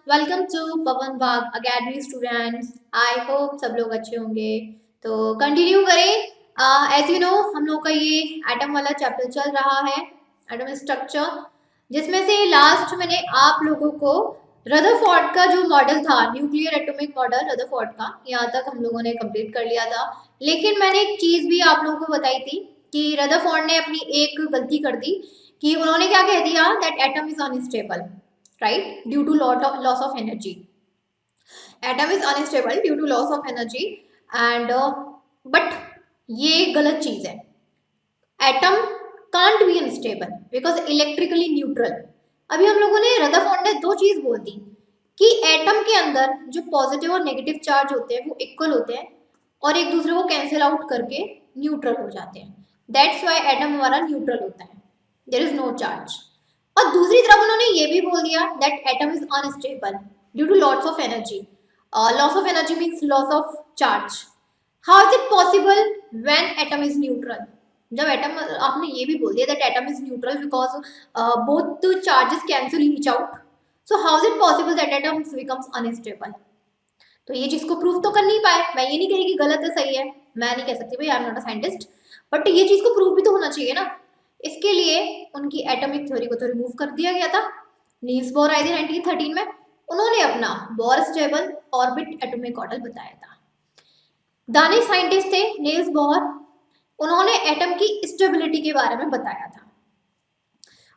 Welcome to Pawan Bagh academy students. I hope सब लोग अच्छे होंगे। तो कंटिन्यू करें। एज यू नो हम लोग का ये एटम वाला चैप्टर चल रहा है, एटम स्ट्रक्चर, जिसमें से लास्ट मैंने आप लोगों को रदरफोर्ड का जो मॉडल था, न्यूक्लियर एटॉमिक मॉडल रदरफोर्ड का, यहाँ तक हम लोगों ने कंप्लीट कर लिया था। लेकिन मैंने एक चीज भी आप लोगों को बताई थी कि रदरफोर्ड ने अपनी एक गलती कर दी कि उन्होंने क्या कह दिया, that atom is unstable, right, due to loss of energy. Atom is unstable due to loss of energy and but ये गलत चीज है। Atom can't be unstable because electrically neutral. अभी हम लोगों ने रदरफोर्ड ने दो चीज बोल दी कि एटम के अंदर जो पॉजिटिव और नेगेटिव चार्ज होते हैं वो इक्वल होते हैं और एक दूसरे को कैंसिल आउट करके न्यूट्रल हो जाते हैं। दैट्स वाई एटम हमारा न्यूट्रल होता है, देयर इज नो चार्ज। और दूसरी तरफ उन्होंने ये भी बोल दिया that atom is unstable due to loss of energy. Loss of energy means loss of charge. How is it possible when atom is neutral? जब एटम, आपने ये भी बोल दिया that atom is neutral because both charges cancel each out, so how is it possible that atom becomes unstable? तो ये चीज को प्रूव तो कर नहीं पाए। मैं ये नहीं कह रही कि गलत है सही है, मैं नहीं कह सकती भाई, I am not a scientist, but ये चीज को प्रूव भी तो होना चाहिए ना। इसके लिए उनकी एटॉमिक थ्योरी को तो रिमूव कर दिया गया था। नील्स बोर आए थे 1913 में, उन्होंने अपना bore stable orbit atomic model बताया था। दानिश साइंटिस्ट थे नील्स बोर, उन्होंने एटम की स्टेबिलिटी के बारे में बताया था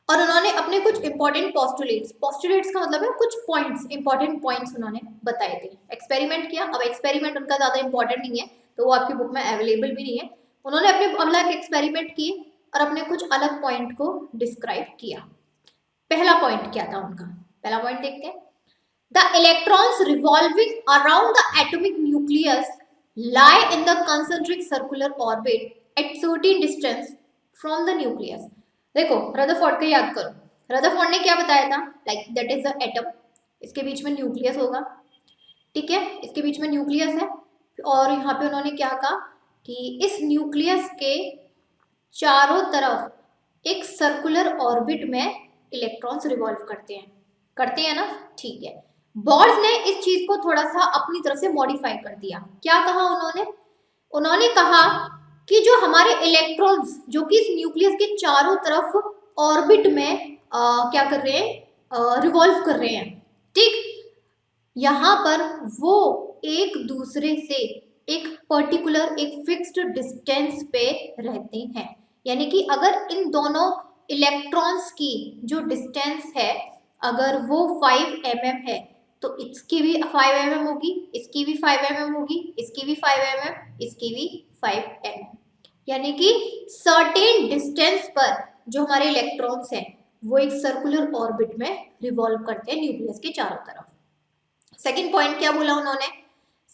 और उन्होंने अपने कुछ इंपॉर्टेंट पोस्टुलेट्स का मतलब है कुछ पॉइंट्स, इंपॉर्टेंट पॉइंट्स उन्होंने बताए थे। एक्सपेरिमेंट किया। अब एक्सपेरिमेंट उनका ज्यादा इंपॉर्टेंट नहीं है तो वो आपकी बुक में अवेलेबल भी नहीं है। उन्होंने अपने अलग एक्सपेरिमेंट किए और अपने कुछ अलग पॉइंट को डिस्क्राइब किया। पहला पॉइंट क्या था उनका? पहला पॉइंट देखते हैं। The electrons revolving around the atomic nucleus lie in the concentric circular orbit at certain distance from the nucleus। देखो रदरफोर्ड का याद करो, रदरफोर्ड ने क्या बताया था, like that is the atom, इसके बीच में न्यूक्लियस होगा, ठीक है, इसके बीच में न्यूक्लियस है और यहाँ पे उन्होंने क्या कहा कि इस न्यूक्लियस के चारों तरफ एक सर्कुलर ऑर्बिट में इलेक्ट्रॉन्स रिवॉल्व करते हैं ना, ठीक है। बोर्स ने इस चीज को थोड़ा सा अपनी तरफ से मॉडिफाई कर दिया। क्या कहा उन्होंने? उन्होंने कहा कि जो हमारे इलेक्ट्रॉन्स जो कि इस न्यूक्लियस के चारों तरफ ऑर्बिट में क्या कर रहे हैं, रिवॉल्व कर रहे हैं, ठीक। यहाँ पर वो एक दूसरे से एक पर्टिकुलर, एक फिक्स्ड डिस्टेंस पे रहते हैं। यानी कि अगर इन दोनों इलेक्ट्रॉन्स की जो डिस्टेंस है अगर वो 5 mm है तो इसकी भी 5 mm होगी, इसकी भी 5 mm होगी, इसकी भी 5 mm, इसकी भी 5 mm। यानी कि सर्टेन डिस्टेंस पर जो हमारे इलेक्ट्रॉन्स हैं वो एक सर्कुलर ऑर्बिट में रिवॉल्व करते हैं न्यूक्लियस के चारों तरफ। सेकेंड पॉइंट क्या बोला उन्होंने?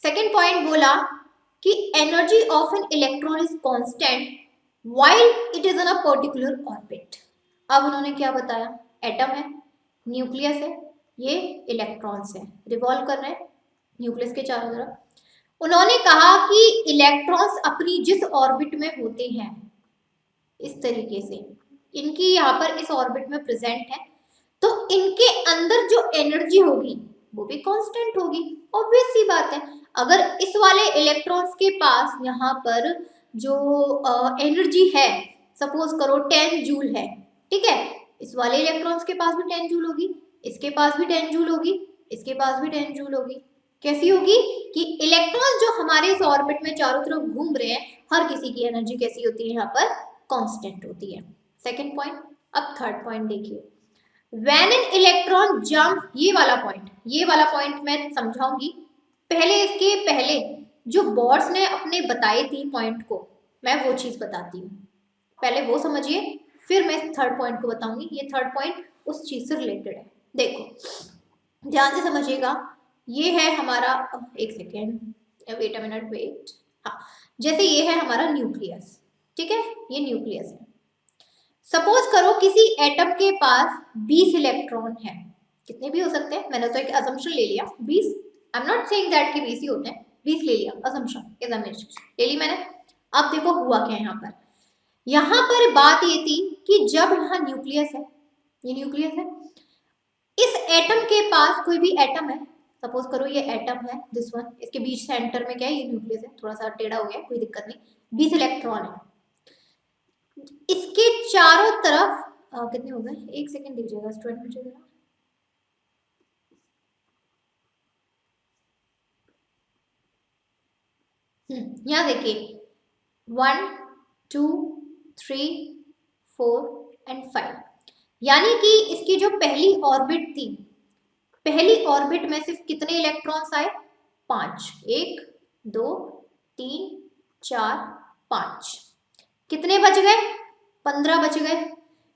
सेकेंड पॉइंट बोला कि energy of an electron is constant while it is in a particular orbit. अब उन्होंने क्या बताया? एटम है, न्यूक्लियस है, ये इलेक्ट्रॉन्स हैं, रिवॉल्व कर रहे हैं न्यूक्लियस के चारों तरफ। उन्होंने कहा कि इलेक्ट्रॉन्स अपनी जिस ऑर्बिट में होते हैं इस तरीके से, इनकी यहाँ पर इस ऑर्बिट में प्रेजेंट है, तो इनके अंदर जो एनर्जी होगी वो भी कांस्टेंट होगी। ऑब्वियस सी बात है, अगर इस वाले इलेक्ट्रॉन्स के पास यहाँ पर जो एनर्जी है, सपोज करो 10 जूल है, ठीक है, इस वाले इलेक्ट्रॉन्स के पास भी 10 जूल होगी, इसके पास भी 10 जूल होगी, इसके पास भी 10 जूल होगी। कैसी होगी कि इलेक्ट्रॉन्स जो हमारे इस ऑर्बिट में चारों तरफ घूम रहे हैं, हर किसी की एनर्जी कैसी होती है यहाँ पर? कांस्टेंट होती है। Second point. अब थर्ड पॉइंट देखिए, व्हेन एन इलेक्ट्रॉन जंप, ये वाला पॉइंट मैं समझाऊंगी। पहले इसके पहले जो बोर्स ने अपने बताए 3 पॉइंट को मैं वो चीज बताती हूँ, पहले वो समझिए, फिर मैं थर्ड पॉइंट को बताऊंगी। ये थर्ड पॉइंट उस चीज से रिलेटेड है। देखो ध्यान से समझिएगा, ये है हमारा, एक second, wait a minute, wait, हाँ, जैसे ये है हमारा न्यूक्लियस, ठीक है, ये न्यूक्लियस है। सपोज करो किसी एटम के पास 20 इलेक्ट्रॉन है, कितने भी हो सकते हैं, मैंने तो एक असम्पशन ले लिया 20, I am not saying that कि 20 ही होते हैं, 20 ले लिया, असम्पशन एग्जामिनेशन ले ली मैंने। अब देखो हुआ क्या यहाँ पर बात ये थी कि जब यहाँ न्यूक्लियस है, ये न्यूक्लियस है, इस एटम के पास कोई भी एटम है, सपोज करो ये एटम है दिस वन, इसके बीच सेंटर में क्या है, ये न्यूक्लियस है, थोड़ा सा टेढ़ा हो गया कोई दिक्कत नहीं, 20 इलेक्ट्रॉन है। इसके चारों तरफ कितने हो गए, एक सेकेंड दीजिएगा स्टूडेंट मुझे जरा। यहाँ देखिए 1 2 3 4 एंड 5, यानी कि इसकी जो पहली ऑर्बिट थी, पहली ऑर्बिट में सिर्फ कितने इलेक्ट्रॉन्स आए, 5, 1 2 3 4 5, कितने बच गए, 15 बच गए।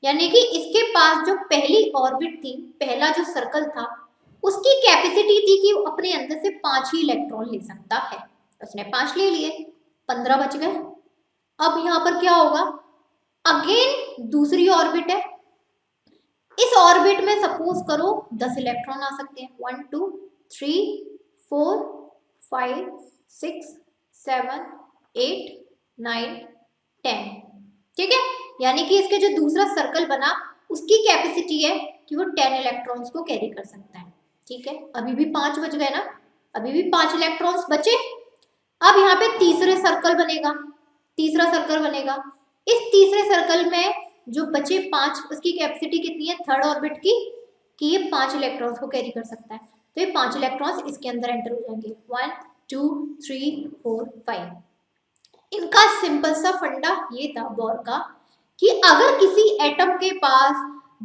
यानी कि इसके पास जो पहली ऑर्बिट थी, पहला जो सर्कल था, उसकी कैपेसिटी थी कि वो अपने अंदर से 5 ही इलेक्ट्रॉन ले सकता है, उसने 5 ले लिए, 15 बच गए। अब यहाँ पर क्या होगा, अगेन दूसरी ऑर्बिट है, इस ऑर्बिट में सपोज करो 10 इलेक्ट्रॉन आ सकते हैं, 1 2 3 4 5 6 7 8 9 10, ठीक है। यानी कि इसके जो दूसरा सर्कल बना उसकी कैपेसिटी है कि वो 10 इलेक्ट्रॉन्स को कैरी कर सकता है, ठीक है। अभी भी 5 बच गए ना, अभी भी 5 इलेक्ट्रॉन्स बचे। अब यहाँ पे तीसरे सर्कल बनेगा, तीसरा सर्कल बनेगा, इस तीसरे सर्कल में जो बचे 5, उसकी कैपेसिटी कितनी है थर्ड ऑर्बिट की, कि ये 5 इलेक्ट्रॉन्स को कैरी कर सकता है, तो ये 5 इलेक्ट्रॉन्स इसके अंदर एंटर हो जाएंगे, 1 2 3 4 5। इनका सिंपल सा फंडा ये था बोर का कि अगर किसी एटम के पास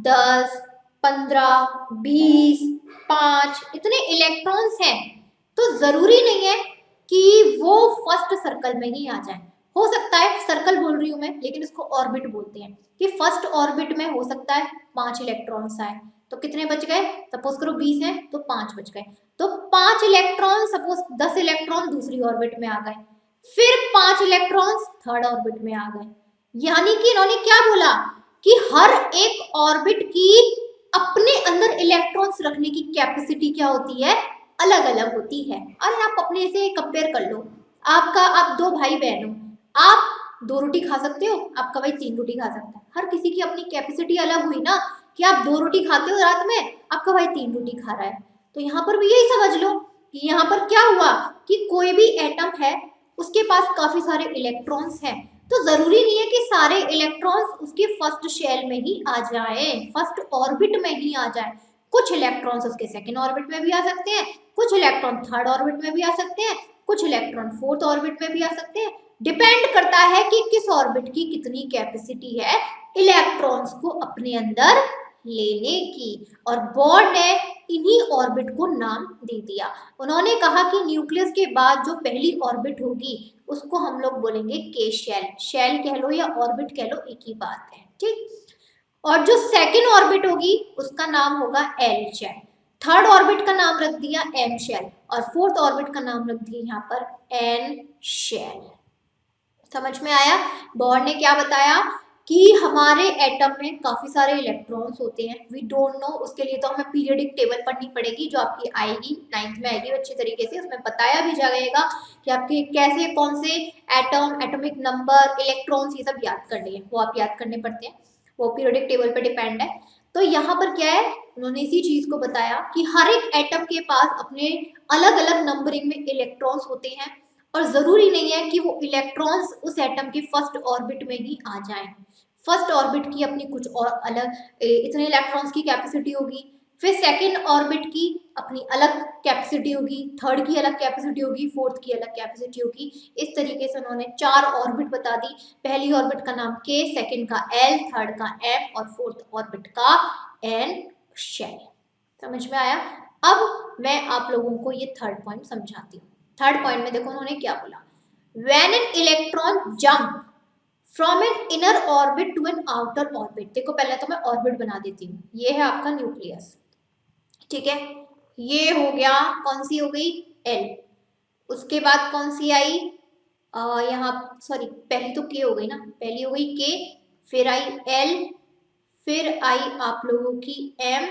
10 15 20 5 इतने इलेक्ट्रॉन्स हैं, तो जरूरी नहीं है कि वो फर्स्ट सर्कल में ही आ जाए। हो सकता है, सर्कल बोल रही हूं मैं लेकिन इसको ऑर्बिट बोलते हैं, कि फर्स्ट ऑर्बिट में हो सकता है 5 इलेक्ट्रॉन्स आए, तो कितने बच गए, सपोज करो 20 है तो 5 बच गए, तो 5 इलेक्ट्रॉन, सपोज 10 इलेक्ट्रॉन दूसरी ऑर्बिट में आ गए, फिर 5 इलेक्ट्रॉन्स थर्ड ऑर्बिट में आ गए। यानी कि इन्होंने क्या बोला कि हर एक ऑर्बिट की अपने अंदर इलेक्ट्रॉन्स रखने की कैपेसिटी क्या होती है, अलग अलग होती है। और आप अपने से कंपेयर कर लो, आप 2 भाई बहन हो, आप 2 रोटी खा सकते हो, आपका भाई 3 रोटी खा सकता है, हर किसी की अपनी कैपेसिटी अलग हुई ना, कि आप 2 रोटी खाते हो रात में, आपका भाई 3 रोटी खा रहा है। तो यहाँ पर भी यही समझ लो कि यहाँ पर क्या हुआ कि कोई भी एटम है उसके पास काफी सारे इलेक्ट्रॉन्स हैं, तो जरूरी नहीं है कि सारे इलेक्ट्रॉन्स उसके फर्स्ट शेल में ही आ जाए, फर्स्ट ऑर्बिट में ही आ जाए। कुछ इलेक्ट्रॉन्स उसके सेकेंड ऑर्बिट में भी आ सकते हैं, कुछ इलेक्ट्रॉन थर्ड ऑर्बिट में भी आ सकते हैं, कुछ इलेक्ट्रॉन फोर्थ ऑर्बिट में भी आ सकते हैं। डिपेंड करता है कि किस ऑर्बिट की कितनी कैपेसिटी है इलेक्ट्रॉन्स को अपने अंदर लेने की। और बोर ने इन्हीं ऑर्बिट को नाम दे दिया। उन्होंने कहा कि न्यूक्लियस के बाद जो पहली ऑर्बिट होगी उसको हम लोग बोलेंगे के शेल, शेल कह लो या ऑर्बिट कह लो, एक ही बात है, ठीक। और जो सेकेंड ऑर्बिट होगी उसका नाम होगा एल शेल, थर्ड ऑर्बिट का नाम रख दिया एम शेल, और फोर्थ ऑर्बिट का नाम रख दिया यहाँ पर एन शेल। समझ में आया? बोर ने क्या बताया कि हमारे एटम में काफी सारे इलेक्ट्रॉन्स होते हैं, वी डोंट नो, उसके लिए तो हमें पीरियोडिक टेबल पढ़नी पड़ेगी जो आपकी आएगी 9th में आएगी अच्छी तरीके से, उसमें बताया भी जाएगा कि आपके कैसे कौन से एटम, एटॉमिक नंबर, इलेक्ट्रॉन्स ये सब याद करने हैं, वो आप याद करने पड़ते हैं, वो पीरियोडिक टेबल पर डिपेंड है। तो यहाँ पर क्या है, उन्होंने इसी चीज को बताया कि हर एक एटम के पास अपने अलग अलग नंबरिंग में इलेक्ट्रॉन्स होते हैं, और जरूरी नहीं है कि वो इलेक्ट्रॉन्स उस एटम के फर्स्ट ऑर्बिट में ही आ जाएं। फर्स्ट ऑर्बिट की अपनी कुछ और अलग इतने इलेक्ट्रॉन्स की कैपेसिटी होगी, फिर सेकेंड ऑर्बिट की अपनी अलग कैपेसिटी होगी, थर्ड की अलग कैपेसिटी होगी, फोर्थ की अलग कैपेसिटी होगी। इस तरीके से उन्होंने 4 ऑर्बिट बता दी। पहली ऑर्बिट का नाम के, सेकेंड का एल, थर्ड का एम और फोर्थ ऑर्बिट का एन शेल। समझ में आया? अब मैं आप लोगों को ये थर्ड पॉइंट समझाती हूँ। थर्ड पॉइंट में देखो उन्होंने क्या बोला, when an electron jump from an inner orbit to an outer orbit. देखो पहले तो मैं ऑर्बिट बना देती हूँ, ये है आपका न्यूक्लियस, ठीक है, ये हो गया, कौन सी हो गई, एल, उसके बाद कौन सी आई, यहाँ सॉरी पहली तो के हो गई ना, पहली हो गई के, फिर आई एल, फिर आई आप लोगों की एम,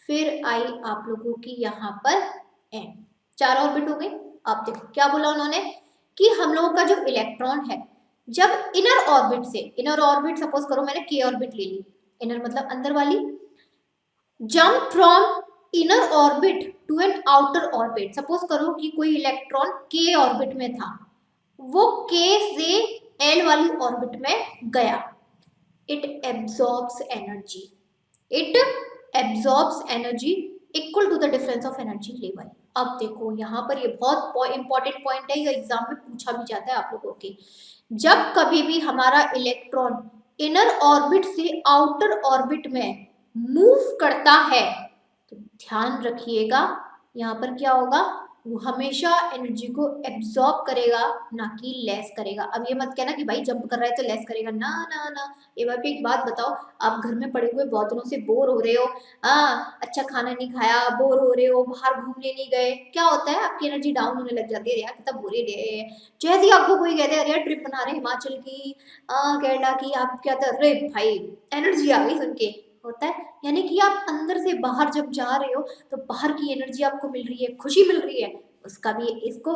फिर आई आप लोगों की यहाँ पर एन, 4 ऑर्बिट हो गई। अब देखो क्या बोला उन्होंने कि हम लोगों का जो इलेक्ट्रॉन है जब इनर ऑर्बिट से, इनर ऑर्बिट सपोज करो मैंने के ऑर्बिट ले ली, इनर मतलब अंदर वाली, jump from inner orbit to an outer orbit. Suppose करो कि कोई इलेक्ट्रॉन के ऑर्बिट में था, वो के से एल वाली ऑर्बिट में गया। It absorbs energy, it absorbs energy equal to the difference of energy level. अब देखो यहाँ पर ये बहुत इंपॉर्टेंट पॉइंट है, ये एग्जाम में पूछा भी जाता है आप लोगों के। जब कभी भी हमारा इलेक्ट्रॉन इनर ऑर्बिट से आउटर ऑर्बिट में मूव करता है तो ध्यान रखिएगा यहाँ पर क्या होगा, वो हमेशा एनर्जी को एब्जॉर्ब करेगा, ना कि लेस करेगा। अब ये मत कहना कि भाई जंप कर रहा है तो लेस करेगा, ना ना ना। ये बात पे एक बात बताओ, आप घर में पड़े हुए बहुत दिनों से बोर हो रहे हो, अच्छा खाना नहीं खाया, बोर हो रहे हो, बाहर घूमने नहीं गए, क्या होता है आपकी एनर्जी डाउन होने लग जाती है, यार कितना बोरे डे। जैसे ही आपको कोई कहते हैं अरे ट्रिप बना रहे हिमाचल की, केरला की, आप क्या कहते अरे भाई एनर्जी आ गई सुन के, होता है। यानी कि आप अंदर से बाहर जब जा रहे हो तो बाहर की एनर्जी आपको मिल रही है, खुशी मिल रही है, उसका भी इसको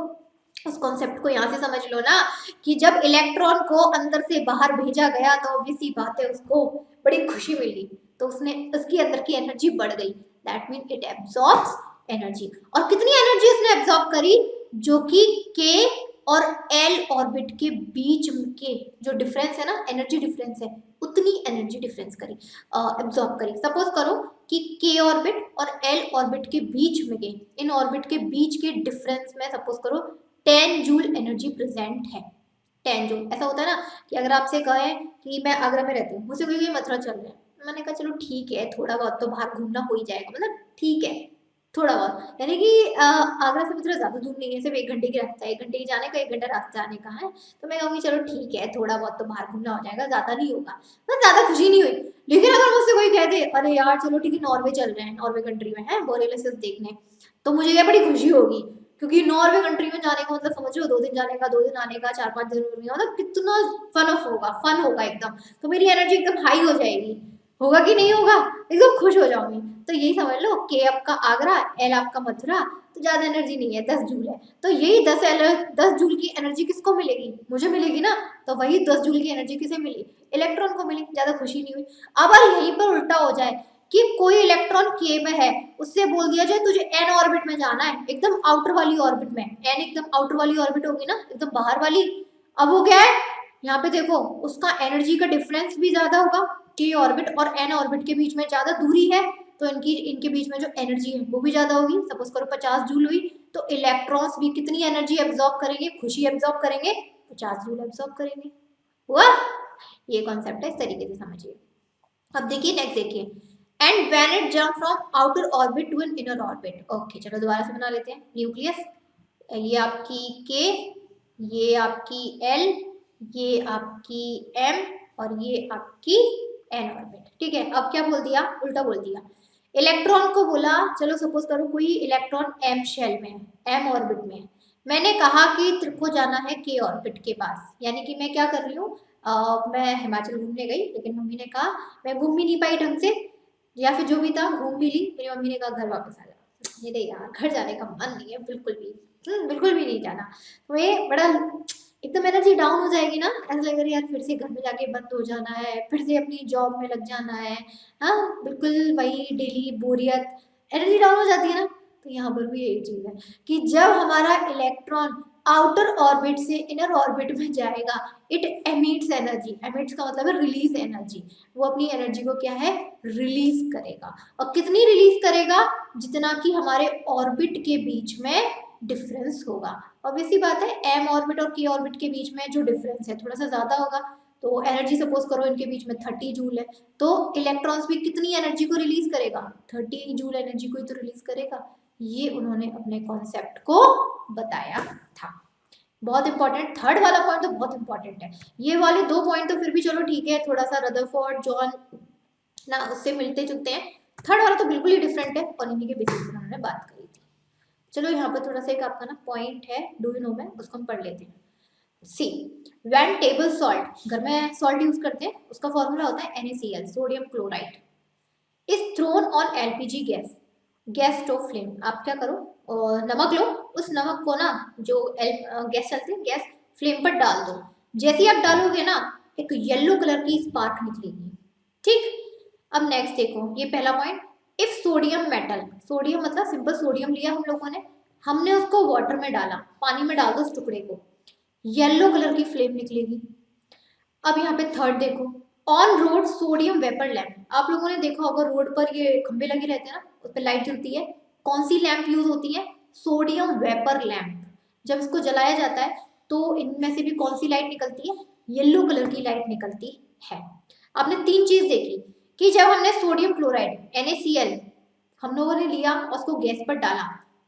उस कॉन्सेप्ट को यहाँ से समझ लो ना कि जब इलेक्ट्रॉन को अंदर से बाहर भेजा गया तो ऑब्वियस सी बात है उसको बड़ी खुशी मिली, तो उसने उसकी अंदर की एनर्जी बढ़ गई। That mean it absorbs energy. और कितनी एनर्जी उसने एब्जॉर्ब करी, जो कि के और एल ऑर्बिट के बीच के जो डिफरेंस है ना, एनर्जी डिफरेंस है, उतनी एनर्जी डिफरेंस करी, एब्जॉर्ब करी। सपोज करो कि के ऑर्बिट और एल ऑर्बिट के बीच में के इन ऑर्बिट के बीच के डिफरेंस में सपोज करो 10 जूल एनर्जी प्रेजेंट है। 10 जूल, ऐसा होता है ना कि अगर आपसे कहें कि मैं आगरा में रहती हूँ, मुझसे कोई मथुरा चल रहा है, मैंने कहा चलो ठीक है थोड़ा बहुत तो बाहर घूमना हो ही जाएगा, मतलब ठीक है थोड़ा बहुत, यानी कि आगरा से मथुरा ज्यादा दूर नहीं है, सिर्फ 1 घंटे की रास्ता है, 1 घंटे की जाने का 1 घंटा रास्ता आने का है, तो मैं कहूँगी चलो ठीक है थोड़ा बहुत तो बाहर घूमना हो जाएगा, ज्यादा नहीं होगा, तो ज्यादा खुशी नहीं हुई। लेकिन अगर मुझसे कोई कह दे अरे यार चलो ठीक है नॉर्वे चल रहे हैं, नॉर्वे कंट्री में है बोरेलियस देखने, तो मुझे क्या बड़ी खुशी होगी, क्योंकि नॉर्वे कंट्री में जाने का मतलब समझ रहे हो 2 दिन जाने का, 2 दिन आने का, 4-5 दिन का, मतलब कितना फन होगा एकदम, तो मेरी एनर्जी एकदम हाई हो जाएगी, होगा कि नहीं होगा, एकदम खुश हो जाऊंगी। तो यही समझ लो के आपका आगरा, एल आपका मथुरा, तो ज्यादा एनर्जी नहीं है, 10 जूल है, तो यही 10 जूल की एनर्जी किसको मिलेगी, मुझे मिलेगी ना, तो वही 10 जूल की एनर्जी किसे मिली, इलेक्ट्रॉन को मिली, ज्यादा खुशी नहीं हुई। अब यहीं पर उल्टा हो जाए कि कोई इलेक्ट्रॉन के में है, उससे बोल दिया जाए तुझे एन ऑर्बिट में जाना है, एकदम आउटर वाली ऑर्बिट में, एन एकदम आउटर वाली ऑर्बिट होगी ना, एकदम बाहर वाली। अब वो क्या है, यहाँ पे देखो उसका एनर्जी का डिफरेंस भी ज्यादा होगा, के ऑर्बिट और एन ऑर्बिट के बीच में ज्यादा दूरी है, तो इनके बीच में जो एनर्जी है वो भी ज्यादा होगी। सपोज करो 50 जूल हुई, तो इलेक्ट्रॉन्स भी कितनी एनर्जी एब्जॉर्ब करेंगे, खुशी एब्जॉर्ब करेंगे, 50 जूल एब्जॉर्ब करेंगे। हुआ, ये कॉन्सेप्ट है, इस तरीके से समझिए। अब देखिए नेक्स्ट देखिए, and when it jump from outer orbit to an inner orbit. Okay चलो दोबारा से बना लेते हैं। न्यूक्लियस, ये आपकी के, ये आपकी एल, ये आपकी एम, और ये आपकी एन ऑर्बिट। ठीक है, अब क्या बोल दिया, उल्टा बोल दिया। इलेक्ट्रॉन को बोला, चलो सपोज करो कोई इलेक्ट्रॉन एम शेल में है, एम ऑर्बिट में है, मैंने कहा कि तेरे को जाना है के ऑर्बिट के पास, यानी कि मैं क्या कर रही हूँ, मैं हिमाचल घूमने गई, लेकिन मम्मी ने कहा मैं घूम भी नहीं पाई ढंग से, या फिर जो भी था घूम भी ली, मेरी मम्मी ने कहा घर वापस आ जा। मेरे यार घर जाने का मन नहीं है बिल्कुल भी, बिल्कुल भी नहीं जाना। तो ये बड़ा एकदम एनर्जी डाउन हो जाएगी ना, ऐसा लगेगा यार फिर से घर में जाके बंद हो जाना है, फिर से अपनी जॉब में लग जाना है, हाँ बिल्कुल वही डेली बोरियत, एनर्जी डाउन हो जाती है ना। तो यहाँ पर भी यही चीज है कि जब हमारा इलेक्ट्रॉन आउटर ऑर्बिट से इनर ऑर्बिट में जाएगा, इट एमिट्स एनर्जी, एमिट्स का मतलब है रिलीज एनर्जी, वो अपनी एनर्जी को क्या है, रिलीज करेगा। और कितनी रिलीज करेगा, जितना कि हमारे ऑर्बिट के बीच में डिफरेंस होगा। ऑब्वियसली बात है एम ऑर्बिट और के ऑर्बिट के बीच में जो डिफरेंस है थोड़ा सा ज्यादा होगा, तो एनर्जी सपोज करो इनके बीच में 30 जूल है, तो इलेक्ट्रॉन्स भी कितनी एनर्जी को रिलीज करेगा, 30 जूल एनर्जी को ही तो रिलीज करेगा। ये उन्होंने अपने कॉन्सेप्ट को बताया था। बहुत इंपॉर्टेंट, थर्ड वाला पॉइंट तो बहुत इंपॉर्टेंट है। ये वाले 2 पॉइंट तो फिर भी चलो ठीक है, थोड़ा सा रदरफोर्ड जॉन ना उससे मिलते जुलते हैं, थर्ड वाला तो बिल्कुल ही डिफरेंट है, और इन्हीं के बेसिस पर उन्होंने बात करी थी। चलो यहाँ पर थोड़ा सा एक आपका ना पॉइंट है डू यू नो में, उसको हम पढ़ लेते हैं। सी, व्हेन टेबल सॉल्ट, घर में सॉल्ट यूज करते हैं, उसका फॉर्मूला होता है NaCl, sodium chloride, is throne on LPG gas, gas stove flame. आप क्या करो, और नमक लो, उस नमक को ना जो गैस चलती है गैस फ्लेम पर डाल दो, जैसे ही आप डालोगे ना एक येलो कलर की स्पार्क निकलेगी। ठीक, अब नेक्स्ट देखो, ये पहला point, if sodium metal, sodium मतलब सिंपल सोडियम लिया हम लोगों ने, हमने उसको वाटर में डाला, पानी में डाल दो उस टुकड़े को, येलो कलर की फ्लेम निकलेगी। अब यहाँ पे थर्ड देखो, on road sodium vapour lamp, आप लोगों ने देखा होगा रोड पर ये खंबे लगे रहते हैं ना, उस पर लाइट जलती है, कौन सी लैंप यूज होती है? Sodium vapour lamp. जब इसको जलाया जाता है तो इनमें से भी कौन सी लाइट निकलती है? येलो कलर की लाइट निकलती है। आपने तीन चीज देखी कि जब हमने सोडियम क्लोराइड NaCl हम लोगों ने लिया और उसको गैस पर डाला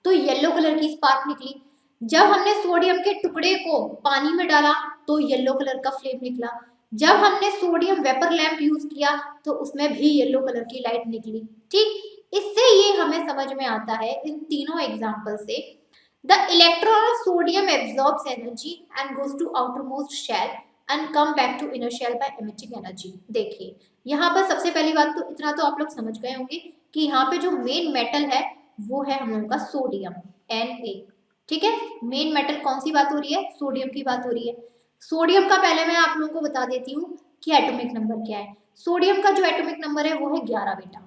तो येलो कलर की स्पार्क निकली, जब हमने सोडियम के टुकड़े को पानी में डाला तो येलो कलर का फ्लेम निकला, जब हमने सोडियम वेपर लैंप यूज किया तो उसमें भी येलो कलर की लाइट निकली। ठीक, इससे ये हमें समझ में आता है इन तीनों एग्जांपल से, the electron of sodium absorbs energy and goes to outermost shell and come back to inner shell by emitting energy. देखिए यहाँ पर सबसे पहली बात तो इतना तो आप लोग समझ गए होंगे कि यहाँ पे जो मेन मेटल है वो है हम लोगों का सोडियम Na। ठीक है, मेन मेटल कौन सी बात हो रही है? सोडियम की बात हो रही है। सोडियम का पहले मैं आप लोगों को बता देती हूँ कि एटॉमिक नंबर क्या है। सोडियम का जो एटॉमिक नंबर है वो है 11 बेटा।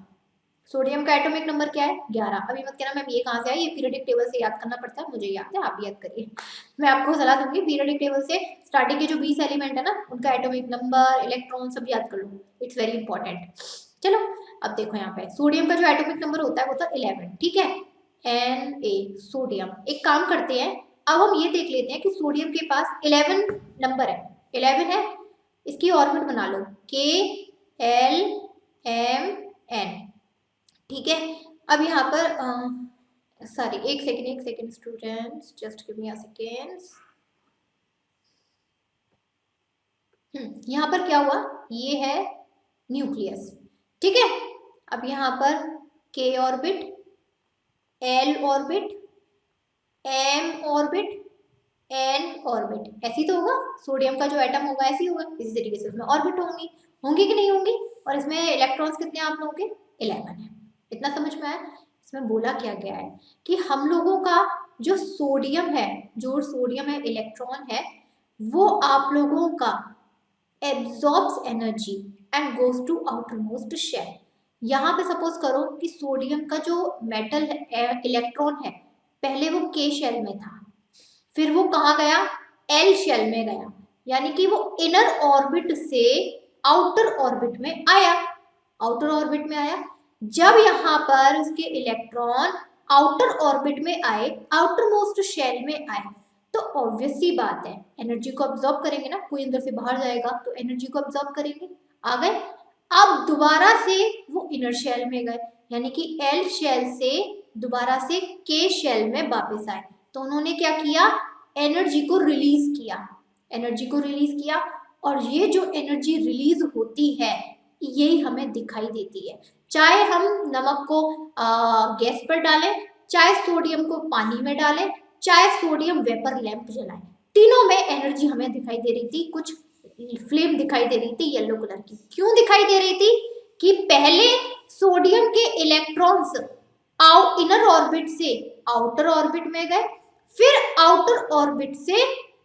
सोडियम का एटॉमिक नंबर क्या है? 11। अभी मत कहना मैम ये कहाँ से आई, ये पीरियडिक टेबल से याद करना पड़ता है, मुझे याद है, आप भी याद करिए। मैं आपको सलाह दूंगी पीरियडिक टेबल से स्टार्टिंग के जो 20 एलिमेंट है ना उनका एटॉमिक नंबर, इलेक्ट्रॉन सब याद कर लो, इट्स वेरी इंपॉर्टेंट। चलो अब देखो यहाँ पे सोडियम का जो एटॉमिक नंबर होता है वो था 11। ठीक है, Na सोडियम। एक काम करते हैं, अब हम ये देख लेते हैं कि सोडियम के पास 11 नंबर है, 11 है, इसकी ऑर्बिट बना लो KLMN। ठीक है, अब यहाँ पर सॉरी एक second students, just give me a seconds. यहाँ पर क्या हुआ, ये है न्यूक्लियस। ठीक है, अब यहाँ पर K orbit, L orbit, M orbit, N orbit, ऐसी तो होगा, सोडियम का जो एटम होगा ऐसी होगा, इसी तरीके से उसमें ऑर्बिट होंगी, होंगी कि नहीं होंगी? और इसमें इलेक्ट्रॉन्स कितने आप लोगों के? 11 है। इतना समझ में आया? इसमें बोला क्या गया है कि हम लोगों का जो सोडियम है, जो सोडियम है इलेक्ट्रॉन है, वो आप लोगों का absorbs energy and goes to outermost shell. यहाँ पे सपोज करो कि सोडियम का जो मेटल इलेक्ट्रॉन है पहले वो K शेल में था, फिर वो कहाँ गया? L शेल में गया, यानी कि वो इनर ऑर्बिट से आउटर ऑर्बिट में आया, आउटर ऑर्बिट में आया। जब यहाँ पर उसके इलेक्ट्रॉन आउटर ऑर्बिट में आए, आउटर मोस्ट शेल में आए, तो ऑब्वियस सी बात है एनर्जी को अब्सॉर्ब करेंगे ना, कोई अंदर से बाहर जाएगा तो एनर्जी को अब्सॉर्ब करेंगे, आ गए। अब दोबारा से वो इनर शेल में गए, यानी कि L शेल से दोबारा से K शेल में वापस आए, तो उन्होंने क्या किया? एनर्जी को रिलीज किया, एनर्जी को रिलीज किया। और ये जो एनर्जी रिलीज होती है यही हमें दिखाई देती है, चाहे हम नमक को गैस पर डालें, चाहे सोडियम को पानी में डालें, चाहे सोडियम वेपर लैंप जलाएं, तीनों में एनर्जी हमें दिखाई दे रही थी, कुछ फ्लेम दिखाई दे रही थी येलो कलर की। क्यों दिखाई दे रही थी? कि पहले सोडियम के इलेक्ट्रॉन्स इनर ऑर्बिट से आउटर ऑर्बिट में गए, फिर आउटर ऑर्बिट से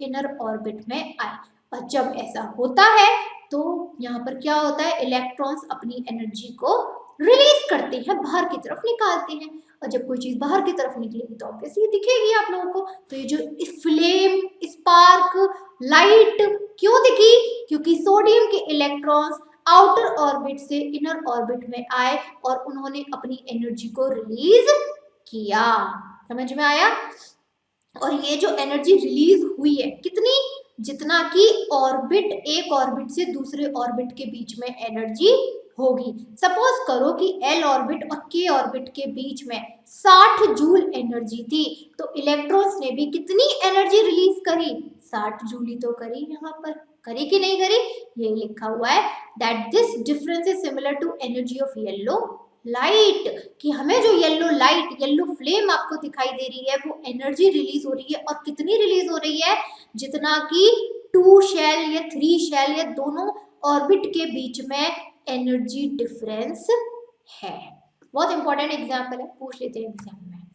इनर ऑर्बिट में आए, और जब ऐसा होता है तो यहाँ पर क्या होता है? इलेक्ट्रॉन्स अपनी एनर्जी को रिलीज करते हैं, बाहर की तरफ निकालते हैं, और जब कोई चीज बाहर की तरफ निकलेगी तो ऑब्वियसली दिखेगी आप लोगों को। तो ये जो फ्लेम, स्पार्क, लाइट क्यों दिखी? क्योंकि सोडियम के इलेक्ट्रॉन्स आउटर ऑर्बिट से इनर ऑर्बिट में आए और उन्होंने अपनी एनर्जी को रिलीज किया। समझ में आया? और ये जो एनर्जी रिलीज हुई है कितनी? जितना कि ऑर्बिट, एक ऑर्बिट से दूसरे ऑर्बिट के बीच में एनर्जी होगी। सपोज करो कि L ऑर्बिट और K ऑर्बिट के बीच में 60 जूल एनर्जी थी, तो इलेक्ट्रॉन्स ने भी कितनी एनर्जी रिलीज करी? 60 जूल ही तो करी, यहाँ पर करी कि नहीं करी? ये लिखा हुआ है that this difference is similar to energy of yellow light, कि हमें जो येलो लाइट, येलो फ्लेम आपको दिखाई दे रही है वो एनर्जी रिलीज हो रही है, और कितनी रिलीज हो रही है? जितना कि 2 शेल या 3 शेल या दोनों ऑर्बिट के बीच में एनर्जी डिफरेंस है। बहुत इंपॉर्टेंट एग्जाम्पल है, पूछ लेते हैं एग्जाम में।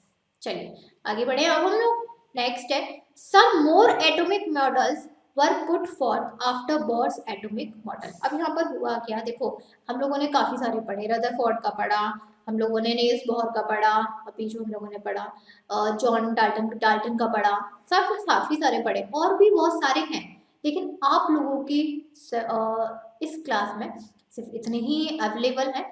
चलिए आगे बढ़े अब हम लोग। नेक्स्ट है some more atomic models were put forth after Bohr's atomic model. अब यहाँ पर हुआ क्या? देखो हम लोगों ने काफी सारे पढ़े, रदरफोर्ड का पढ़ा, हम लोगों ने नील्स बोहर का पढ़ा, अभी जो हम लोगों ने पढ़ा जॉन डाल्टन का पढ़ा, सब काफ़ी सारे पढ़े और भी बहुत सारे हैं। लेकिन आप लोगों की इस क्लास में सिर्फ इतने ही अवेलेबल हैं।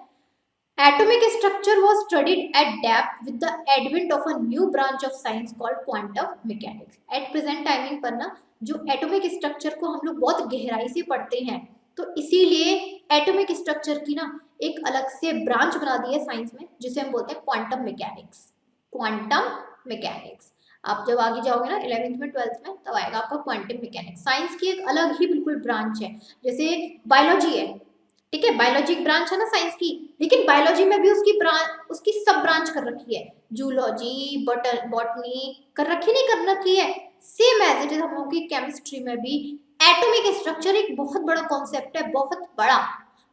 Atomic structure was studied at depth with the advent of a new branch of science called quantum mechanics. At present timing पर ना जो एटॉमिक स्ट्रक्चर को हम लोग बहुत गहराई से पढ़ते हैं, तो इसीलिए एटॉमिक स्ट्रक्चर की ना एक अलग से ब्रांच बना दी है साइंस में, जिसे हम बोलते हैं क्वांटम मैकेनिक्स। क्वांटम मैकेनिक्स आप जब आगे जाओगे ना 11th में 12th में, तब आएगा आपका क्वांटम मैकेनिक्स। साइंस की एक अलग ही बिल्कुल ब्रांच है, जैसे बायोलॉजी है, ठीक है, बायोलॉजी ब्रांच है ना साइंस की, लेकिन बायोलॉजी में भी उसकी सब ब्रांच कर रखी है, जूलॉजी, बॉटनी कर रखी नहीं कर रखी है। सेम एज इट इज हम लोगों की केमिस्ट्री में भी एटॉमिक स्ट्रक्चर एक बहुत बड़ा कॉन्सेप्ट है, बहुत बड़ा,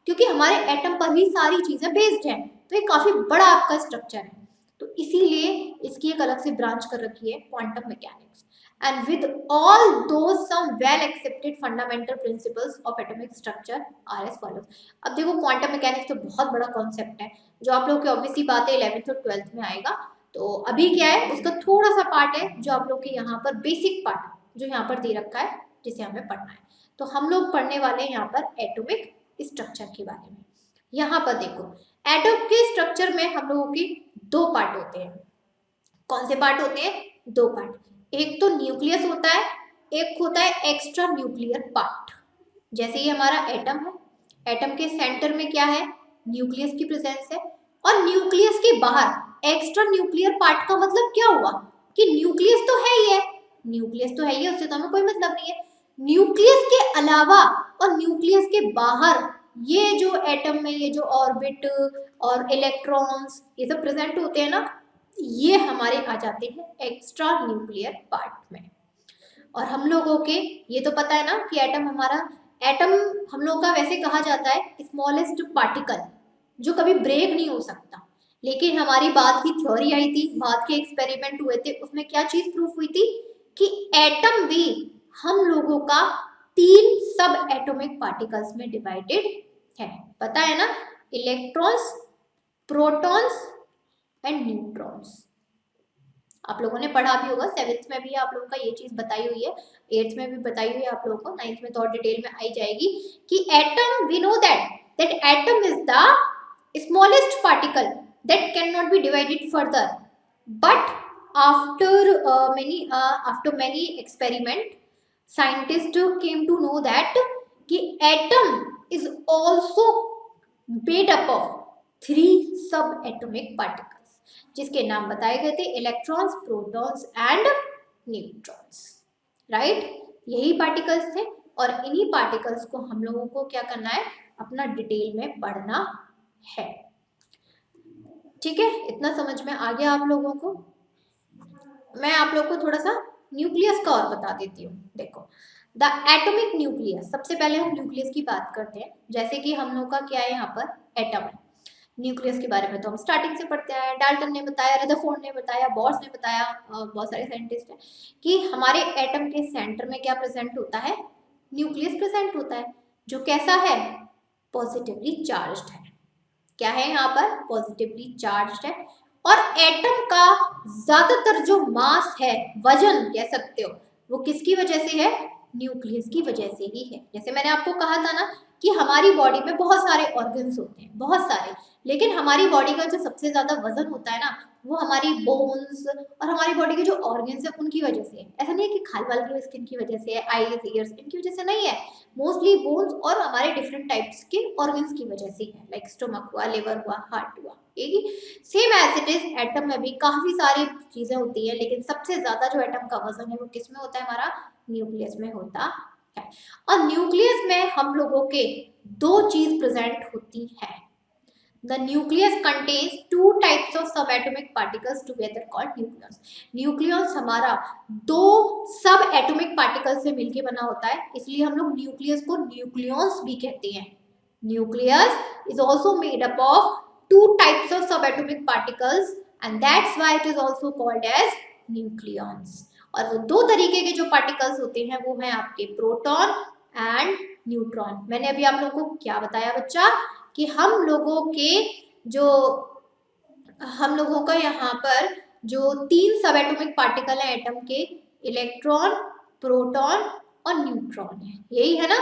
क्योंकि हमारे एटम पर ही सारी चीजें बेस्ड है, तो ये काफी बड़ा आपका स्ट्रक्चर है, तो इसीलिए इसकी एक अलग से ब्रांच कर रखी है quantum mechanics. And with all those some well accepted fundamental principles of atomic structure are as follows। अब देखो क्वांटम मैकेनिक्स तो बहुत बड़ा कॉन्सेप्ट है, जो आप लोग की ऑब्वियसली बात है 11th और 12th में आएगा। तो अभी क्या है, उसका थोड़ा सा पार्ट है जो आप लोग के यहाँ पर बेसिक पार्ट जो यहाँ पर दे रखा है, जिसे हमें पढ़ना है। तो हम लोग पढ़ने वाले हैं यहाँ पर एटॉमिक स्ट्रक्चर के बारे में। यहाँ पर देखो एटम के स्ट्रक्चर में हम लोगों की दो पार्ट होते हैं। कौन से पार्ट होते हैं? दो पार्ट, एक तो न्यूक्लियस होता है, एक होता है एक्स्ट्रा न्यूक्लियर पार्ट। जैसे ये हमारा एटम है, एटम के सेंटर में क्या है? न्यूक्लियस की प्रेजेंस है, और न्यूक्लियस के बाहर एक्स्ट्रा न्यूक्लियर पार्ट का मतलब क्या हुआ कि न्यूक्लियस तो है ही है, न्यूक्लियस तो है ही है, उससे तो हमें कोई मतलब नहीं है। न्यूक्लियस के अलावा और न्यूक्लियस के बाहर ये जो एटम में ये जो ऑर्बिट और इलेक्ट्रॉन्स ये सब प्रेजेंट होते हैं ना, ये हमारे आ जाते हैं एक्स्ट्रा न्यूक्लियर पार्ट में। और हम लोगों के ये तो पता है ना कि एटम हम लोग का वैसे कहा जाता है स्मॉलेस्ट पार्टिकल, जो कभी ब्रेक नहीं हो सकता। लेकिन हमारी बात की थ्योरी आई थी, बात के एक्सपेरिमेंट हुए थे, उसमें क्या चीज प्रूफ हुई थी कि एटम भी हम लोगों का 3 सब एटॉमिक पार्टिकल्स में डिवाइडेड है। पता है ना, इलेक्ट्रॉन्स, प्रोटॉन्स एंड न्यूट्रॉन्स। आप लोगों ने पढ़ा भी होगा, 7th में भी आप लोगों का ये चीज बताई हुई है, 8th में भी बताई हुई है आप लोगों को, 9th में तो और डिटेल में आई जाएगी कि atom, we know that atom is the smallest particle that can not be divided further, but after many experiment scientist came to know that कि atom is also made up of 3 sub atomic particles, जिसके नाम बताए गए थे electrons, protons and neutrons. Right, यही particles थे, और इन्हीं पार्टिकल्स को हम लोगों को क्या करना है, अपना डिटेल में पढ़ना है। ठीक है, इतना समझ में आ गया आप लोगों को? मैं आप लोगों को थोड़ा सा न्यूक्लियस का और बता देती हूँ। देखो द एटॉमिक न्यूक्लियस, सबसे पहले हम न्यूक्लियस की बात करते हैं। जैसे कि हम लोग का क्या है यहाँ पर एटम है, न्यूक्लियस के बारे में तो हम स्टार्टिंग से पढ़ते आए, डाल्टन ने बताया, रदरफोर्ड ने बताया, बोर्स ने बताया, बहुत सारे साइंटिस्ट हैं कि हमारे एटम के सेंटर में क्या प्रेजेंट होता है, न्यूक्लियस प्रेजेंट होता है, जो कैसा है, पॉजिटिवली चार्ज्ड है। क्या है यहाँ पर, पॉजिटिवली चार्ज्ड है। और एटम का ज्यादातर जो मास है, वजन कह सकते हो, वो किसकी वजह से है, न्यूक्लियस की वजह से ही है। जैसे मैंने आपको कहा था ना कि हमारी बॉडी में बहुत सारे ऑर्गन्स होते हैं, बहुत सारे, लेकिन हमारी बॉडी का जो सबसे ज्यादा वजन होता है ना, वो हमारी बोन्स और हमारी बॉडी के जो ऑर्गन्स है उनकी वजह से है। ऐसा नहीं है कि खाल वाल की स्किन की वजह से है, आईज, ईयर्स इनकी वजह से नहीं है, मोस्टली बोन्स और हमारे डिफरेंट टाइप्स के ऑर्गन्स की वजह से है, लाइक स्टोमक हुआ, लिवर हुआ, हार्ट हुआ। Same as it is atom में भी काफी सारी चीजें होती है, लेकिन सबसे ज्यादा जो एटम का वजन है वो किस में होता है, हमारा न्यूक्लियस में होता है। और न्यूक्लियस में हम लोगों के 2 चीज प्रेजेंट होती है। The nucleus contains 2 types of subatomic particles together called nucleons. Nucleons हमारा 2 सब एटॉमिक पार्टिकल से मिलके बना होता है, इसलिए हम लोग न्यूक्लियस को न्यूक्लियॉन्स भी कहते हैं। Nucleus is also made up of 2 types of subatomic particles and that's why it is also called as nucleons. और वो 2 तरीके के जो पार्टिकल्स होते हैं वो हैं आपके प्रोटॉन एंड न्यूट्रॉन। मैंने अभी आप लोगों को क्या बताया बच्चा, कि हम लोगों के जो हम लोगों का यहाँ पर जो 3 सब एटॉमिक पार्टिकल है एटम के, इलेक्ट्रॉन, प्रोटॉन और न्यूट्रॉन है, यही है ना।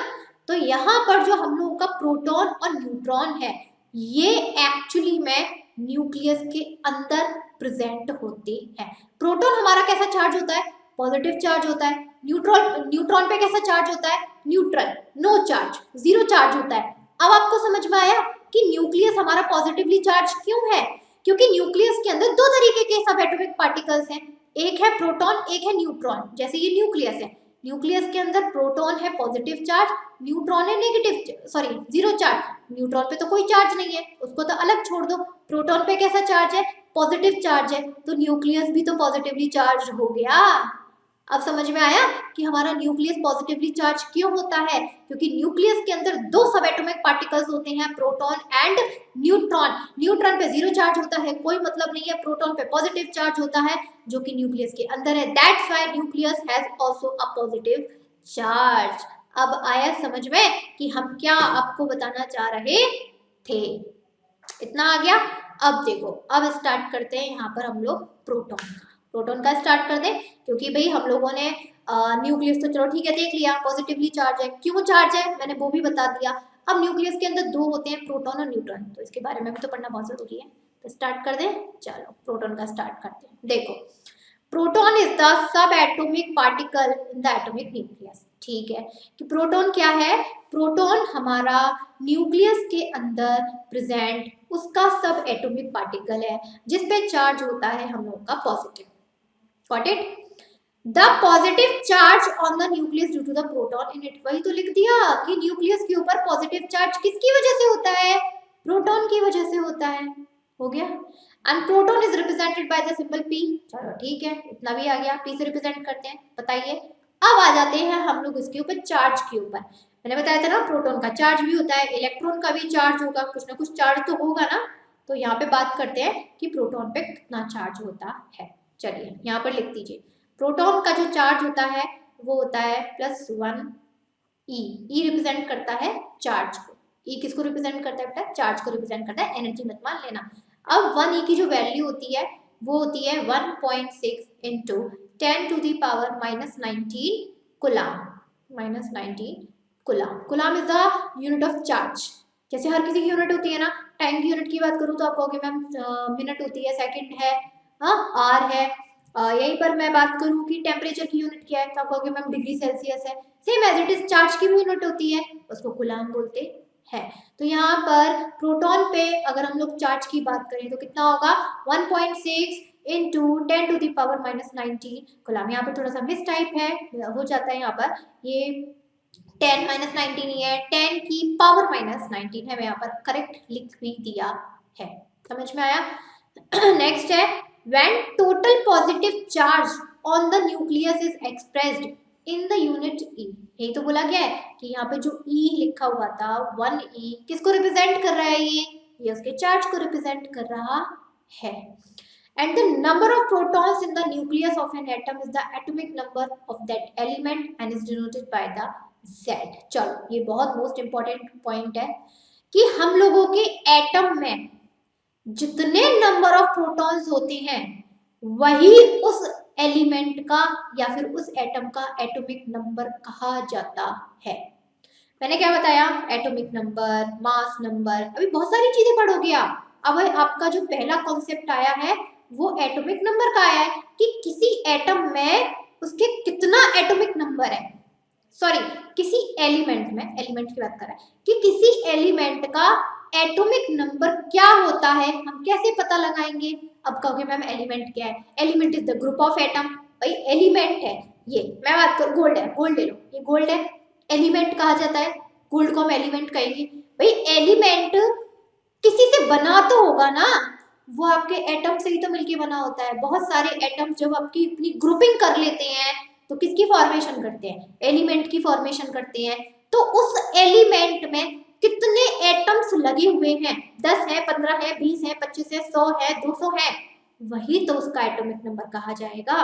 तो यहाँ पर जो हम लोगों का प्रोटॉन और न्यूट्रॉन है, ये एक्चुअली में न्यूक्लियस के अंदर प्रेजेंट होते हैं। प्रोटॉन हमारा कैसा चार्ज होता है? पॉजिटिव चार्ज होता है। न्यूट्रॉन न्यूट्रॉन पे कैसा चार्ज होता है? Neutral, no charge, zero charge होता है। अब आपको समझ में आया कि न्यूक्लियस हमारा पॉजिटिवली चार्ज क्यों है? क्योंकि न्यूक्लियस के अंदर दो तरीके के सब एटॉमिक पार्टिकल्स हैं, एक है प्रोटॉन, एक है न्यूट्रॉन। जैसे ये न्यूक्लियस है, न्यूक्लियस के अंदर प्रोटॉन है पॉजिटिव चार्ज, न्यूट्रॉन है negative, sorry zero charge. Neutron पे तो कोई चार्ज नहीं है, उसको तो अलग छोड़ दो। प्रोटॉन पे कैसा चार्ज है? पॉजिटिव चार्ज है, तो न्यूक्लियस भी तो पॉजिटिवली चार्ज हो गया। अब समझ में आया कि हमारा न्यूक्लियस पॉजिटिवली चार्ज क्यों होता है? क्योंकि न्यूक्लियस के अंदर दो सब एटॉमिक पार्टिकल्स होते हैं, प्रोटॉन एंड न्यूट्रॉन। न्यूट्रॉन पे जीरो चार्ज होता है, कोई मतलब नहीं है। प्रोटॉन पे पॉजिटिव चार्ज होता है, जो कि न्यूक्लियस के अंदर है। That's why nucleus has also a positive charge. अब आया समझ में कि हम क्या आपको बताना चाह रहे थे? इतना आ गया। अब देखो, अब स्टार्ट करते हैं यहाँ पर हम लोग प्रोटॉन का स्टार्ट कर दें, क्योंकि भाई हम लोगों ने न्यूक्लियस तो चलो ठीक है देख लिया, पॉजिटिवली चार्ज है। क्यों चार्ज है मैंने वो भी बता दिया। अब न्यूक्लियस के अंदर दो होते हैं, प्रोटॉन और न्यूट्रॉन, तो इसके बारे में भी तो पढ़ना बहुत जरूरी है। तो स्टार्ट कर दें, चलो प्रोटॉन का स्टार्ट करते हैं। देखो, proton is the sub atomic particle in the atomic nucleus. ठीक है कि प्रोटॉन क्या है? प्रोटॉन हमारा न्यूक्लियस के अंदर प्रेजेंट उसका सब एटॉमिक पार्टिकल है, जिसपे चार्ज होता है हम लोग का positive. Got it? The positive charge on the nucleus due to the proton in it. वही तो लिख दिया कि न्यूक्लियस के ऊपर पॉजिटिव चार्ज किसकी वजह से होता है? प्रोटॉन की वजह से होता है। हो गया। And proton is represented by the symbol P. चलो ठीक है, इतना भी आ गया, पी से रिप्रेजेंट करते हैं। बताइए, अब आ जाते हैं हम लोग इसके ऊपर चार्ज के ऊपर। मैंने बताया था ना, प्रोटॉन का चार्ज भी होता है, इलेक्ट्रॉन का भी चार्ज होगा, कुछ ना कुछ चार्ज तो होगा ना। तो यहाँ पे बात करते हैं कि प्रोटॉन पे कितना चार्ज होता है। चलिए यहाँ पर लिख दीजिए, प्रोटॉन का जो चार्ज होता है वो होता है +1 ई। ई रिप्रेजेंट करता है चार्ज को। ई किसको रिप्रेजेंट करता है बेटा? चार्ज को रिप्रेजेंट करता है, एनर्जी मत मान लेना। अब 1 ई की जो वैल्यू होती है वो होती है 1.6 into 10⁻⁻19 कुलाम। -19 कुलाम। कुलाम is the unit of charge. जैसे हर किसी की यूनिट होती है ना, टाइम की यूनिट की बात करूँ तो आप कहोगे मैम मिनट होती है, सेकंड है, हाँ आर है। यहीं पर मैं बात करूँ कि टेम्परेचर की यूनिट क्या है, तो आप कहोगे मैम डिग्री सेल्सियस है। Same as it is charge की भी यूनिट होती है, उसको कुलाम बोलते हैं। तो यहाँ पर प्रोटॉन पे अगर हम लोग चार्ज की बात करें तो कितना होगा? 1.6 इंटू 10⁻⁻19 कुलाम। यहाँ पर थोड़ा सा मिस टाइप है, हो जाता है यहाँ पर, ये 10 - 19 ही है, 10 की पावर -19 है। मैं यहाँ पर करेक्ट लिख भी दिया है। समझ में आया? नेक्स्ट है, when total positive charge on the nucleus is expressed in the unit E। यही तो बोला गया है कि यहाँ पे जो E लिखा हुआ था 1E किसको रिप्रेजेंट कर रहा है? ये उसके चार्ज को रिप्रेजेंट कर रहा है। And the number of protons in the nucleus of an atom is the atomic number of that element and is denoted by the Z। चलो ये बहुत मोस्ट इंपॉर्टेंट पॉइंट है कि हम लोगों के एटम में जितने नंबर ऑफ प्रोटॉन्स होते हैं वही उस एलिमेंट का या फिर उस एटम का एटॉमिक नंबर कहा जाता है। मैंने क्या बताया? एटॉमिक नंबर, मास नंबर, अभी बहुत सारी चीजें पढ़ोगे आप। अब आपका जो पहला कॉन्सेप्ट आया है वो एटॉमिक नंबर का आया है कि किसी एटम में उसके कितना एटॉमिक नंबर है। सॉरी, किसी एलिमेंट में, एलिमेंट की बात कर रहा है कि किसी एलिमेंट का एटॉमिक नंबर क्या होता है, हम कैसे पता लगाएंगे? अब कहोगे मैम एलिमेंट क्या है? Element is the group of atom. भाई एलिमेंट है ये, मैं बात कर, गोल्ड है, गोल्ड ले लो, ये गोल्ड है, एलिमेंट कहा जाता है, गोल्ड को हम एलिमेंट कहेंगे। भाई एलिमेंट किसी से बना तो होगा ना, वो आपके एटम से ही तो मिलके बना होता है। बहुत सारे एटम्स जब आपकी अपनी ग्रुपिंग कर लेते हैं तो किसकी फॉर्मेशन करते हैं? एलिमेंट की फॉर्मेशन करते हैं। तो उस एलिमेंट में कितने एटम्स लगे हुए हैं? 10 है, 15 है, 20 है, 25 है, 100 है, 200 है, वही तो उसका एटॉमिक नंबर कहा जाएगा।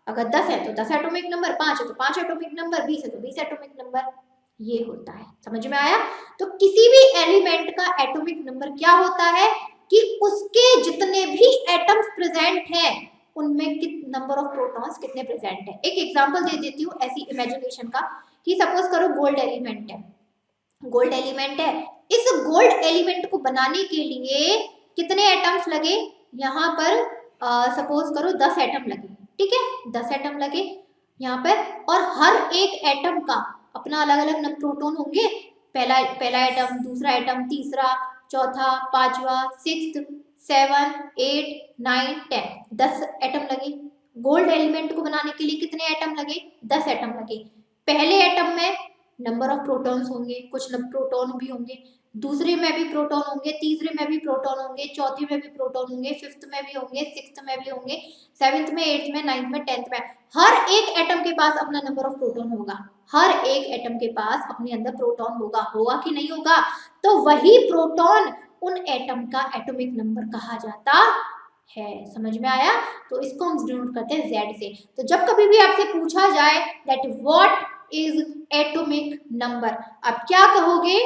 अगर 10 है तो 10 एटॉमिक नंबर, 5 है तो 5 एटॉमिक नंबर, 20 है तो 20 एटॉमिक नंबर, ये होता है। समझ में आया? तो किसी भी एलिमेंट का एटॉमिक नंबर क्या होता है? कि उसके जितने भी एटम्स प्रेजेंट हैं उनमें नंबर ऑफ प्रोटॉन्स कितने प्रेजेंट है। एक एग्जांपल दे देती हूँ ऐसी इमेजिनेशन का कि सपोज करो गोल्ड एलिमेंट है, गोल्ड एलिमेंट है, इस गोल्ड एलिमेंट को बनाने के लिए कितने एटम्स लगे, यहाँ पर सपोज करो 10 एटम लगे, ठीक है 10 एटम लगे यहाँ पर, और हर एक एटम का अपना अलग अलग प्रोटॉन होंगे, पहला एटम, दूसरा एटम, तीसरा, चौथा, पांचवा, 6, 7, 8, 9, 10, 10 एटम लगे। गोल्ड एलिमेंट को बनाने के लिए कितने एटम लगे, 10 एटम लगे। पहले एटम में नंबर ऑफ प्रोटॉन्स होंगे, कुछ प्रोटॉन भी होंगे, दूसरे में भी प्रोटॉन होंगे, तीसरे में भी प्रोटॉन होंगे, चौथे में भी प्रोटॉन होंगे, फिफ्थ में भी होंगे, सिक्स्थ में भी होंगे, सेवेंथ में, एट्थ में, नाइन्थ में, टेंथ में। हर एक एटम के पास अपना नंबर ऑफ प्रोटॉन होगा, हर एक एटम के पास अपने अंदर प्रोटॉन होगा, होगा कि नहीं होगा, तो वही प्रोटॉन उन एटम का एटॉमिक नंबर कहा जाता है। समझ में आया? तो इसको हम डिनोट करते हैं Z से। तो जब कभी भी आपसे पूछा जाए that what is atomic number, आप क्या कहोगे,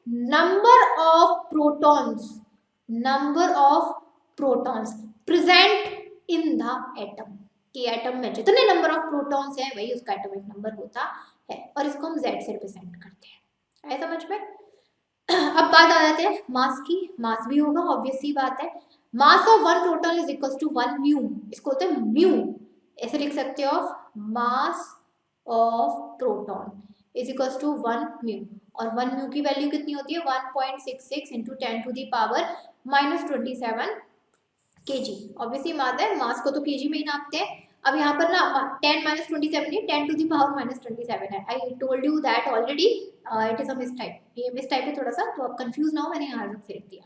number of protons, number of protons present in the atom, कि एटम में जितने नंबर ऑफ प्रोटॉन्स हैं वही उसका एटॉमिक नंबर होता है, और इसको हम Z से रिप्रेजेंट करते हैं। आया समझ में? अब बात आ जाते हैं मास की। मास भी होगा, ऑब्वियस सी बात है। Mass of one proton is equal to 1 mu, इसको होते हैं म्यू, ऐसे लिख सकते हो, mass of proton is equal to 1 mu, और 1 म्यू की वैल्यू कितनी होती है, 1.66 into 10 to the power -27 kg। Obviously बात है, मास को तो kg में ही नापते हैं। अब यहाँ पर ना 10 - 27 नहीं, 10 टू दी पावर -27 है। I told you that already, it is a miss type, ये मिस टाइप है थोड़ा सा, तो आप कंफ्यूज ना हो, मैंने यहाँ से लिख दिया।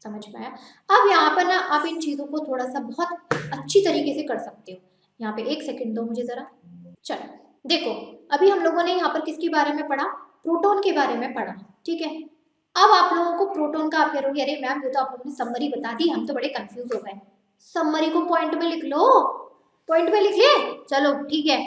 समझ में आया? अब यहाँ पर ना आप इन चीज़ों को थोड़ा सा बहुत अच्छी तरीके से कर सकते हो। यहाँ पे एक सेकंड दो मुझे ज़रा। चलो देखो, अभी हम लोगों ने यहाँ पर किसके बारे में पढ़ा, प्रोटॉन के बारे में पढ़ा, ठीक है। अब आप लोगों को प्रोटॉन का आप कह रहे अरे मैम ये तो आप लोगों ने समरी बता दी, हम तो बड़े कंफ्यूज हो गए। समरी को पॉइंट में लिख लो, पॉइंट में लिख ले, चलो ठीक है।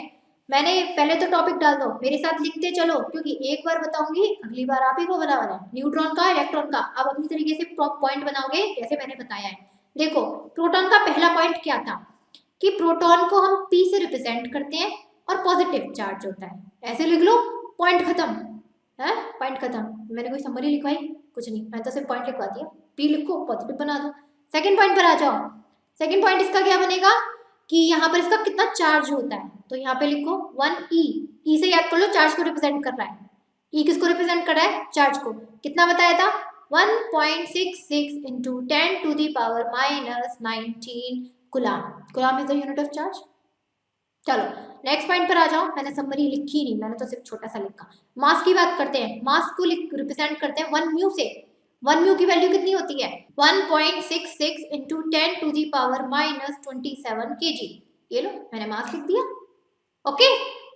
मैंने पहले तो टॉपिक डाल दो, मेरे साथ लिखते चलो, क्योंकि एक बार बताऊंगी, अगली बार आप ही को बताना, न्यूट्रॉन का, इलेक्ट्रॉन का। अब अपनी तरीके से पॉइंट बनाओगे जैसे मैंने बताया है। देखो प्रोटॉन का पहला पॉइंट क्या था, कि प्रोटॉन को हम P से रिप्रेजेंट करते हैं और पॉजिटिव चार्ज होता है, ऐसे लिख लो, पॉइंट खत्म है, पॉइंट खत्म। मैंने कोई समरी लिखवाई कुछ नहीं, मैं तो सिर्फ पॉइंट लिखवा दिया, P लिखो, पॉजिटिव बना दो। सेकंड पॉइंट पर आ जाओ। सेकंड पॉइंट इसका क्या बनेगा, कि यहाँ पर इसका कितना चार्ज होता है, तो यहाँ पे लिखो 1e, ई से याद कर लो, चार्ज को रिप्रेजेंट कर रहा है। ई किसको रिप्रेजेंट कर रहा है, चार्ज को। कितना बताया था, 1.66 into 10 to the power -19 coulomb. Coulomb is the unit of charge. चलो नेक्स्ट पॉइंट पर आ जाओ, मैंने समरी लिखी नहीं, मैंने तो सिर्फ छोटा सा लिखा। मास की बात करते हैं, मास को रिप्रेजेंट करते हैं 1 म्यू से। 1 म्यू की वैल्यू कितनी होती है, 1.66 into 10 to the power -27 kg। ये लो मैंने मास लिख दिया। ओके,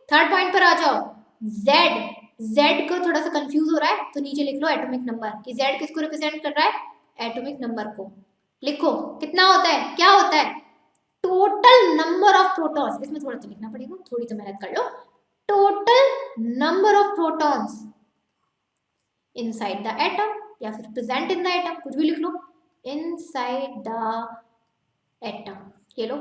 थर्ड पॉइंट पर आ जाओ, Z। Z को थोड़ा सा कंफ्यूज हो रहा है तो नीचे लिख लो एटॉमिक नंबर, कि Z किसको रिप्रेजेंट कर रहा है, एटॉमिक नंबर को। लिखो कितना होता है, क्या होता है, टोटल नंबर ऑफ प्रोटॉन्स। इसमें थोड़ा तो लिखना पड़ेगा, थोड़ी तो मेहनत कर लो। Total number of protons inside the atom, या फिर प्रेजेंट इन द एटम, कुछ भी लिख लो, इनसाइड द एटम। ये लो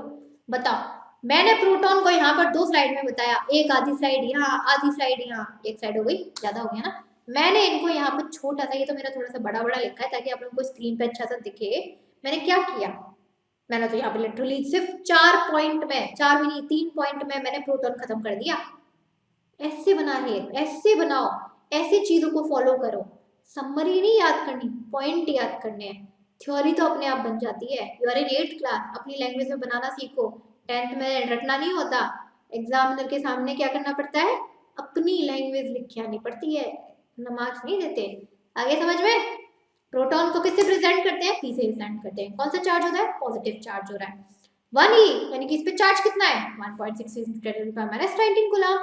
बताओ, मैंने प्रोटॉन को यहाँ पर 2 स्लाइड में बताया, एक आधी स्लाइड यहाँ, आधी स्लाइड यहाँ, एक स्लाइड हो गई, ज्यादा हो गया ना। मैंने इनको यहाँ पर छोटा सा, ये तो मेरा थोड़ा सा बड़ा बड़ा लिखा है ताकि आप लोगों को स्क्रीन पे अच्छा सा दिखे। मैंने क्या किया, मैंने तो यहाँ पे लिटरली सिर्फ 4 पॉइंट में, 4 भी नहीं 3 पॉइंट में मैंने प्रोटॉन खत्म कर दिया। ऐसे बना है, ऐसे बनाओ, ऐसी चीजों को फॉलो करो। समरी नहीं याद करनी, पॉइंट याद करने हैं। थ्योरी तो अपने आप बन जाती है। You are in 8th class, अपनी लैंग्वेज में बनाना सीखो। 10th में रटना नहीं होता, एग्जामिनर के सामने क्या करना पड़ता है, अपनी लैंग्वेज लिख के आनी पड़ती है, मार्क्स नहीं देते। आगे समझ में? प्रोटॉन को किससे प्रेजेंट करते हैं, P से प्रेजेंट करते हैं। कौन सा चार्ज होता है, पॉजिटिव चार्ज हो रहा है। 1e यानी कि इस पे चार्ज कितना है, 1.66 × 10 to the power -19 coulomb.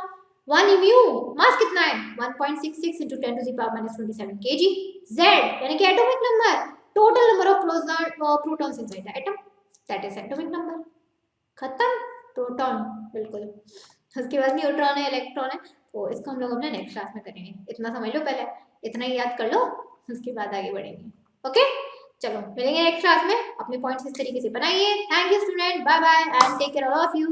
1 mu mass कितना है, 1.66 × 10 to the power -27 kg। Z यानी कि atomic number, total number of protons inside the atom, that is atomic number. खत्म प्रोटॉन, बिल्कुल। उसके बाद न्यूट्रॉन है, इलेक्ट्रॉन है, तो इसको हम लोग अपने नेक्स्ट क्लास में करेंगे। इतना समझ लो, पहले इतना ही याद कर लो, उसके बाद आगे बढ़ेंगे। ओके, चलो मिलेंगे नेक्स्ट क्लास में, अपने पॉइंट्स इस तरीके से बनाइए। Thank you student, bye bye and take care all of you.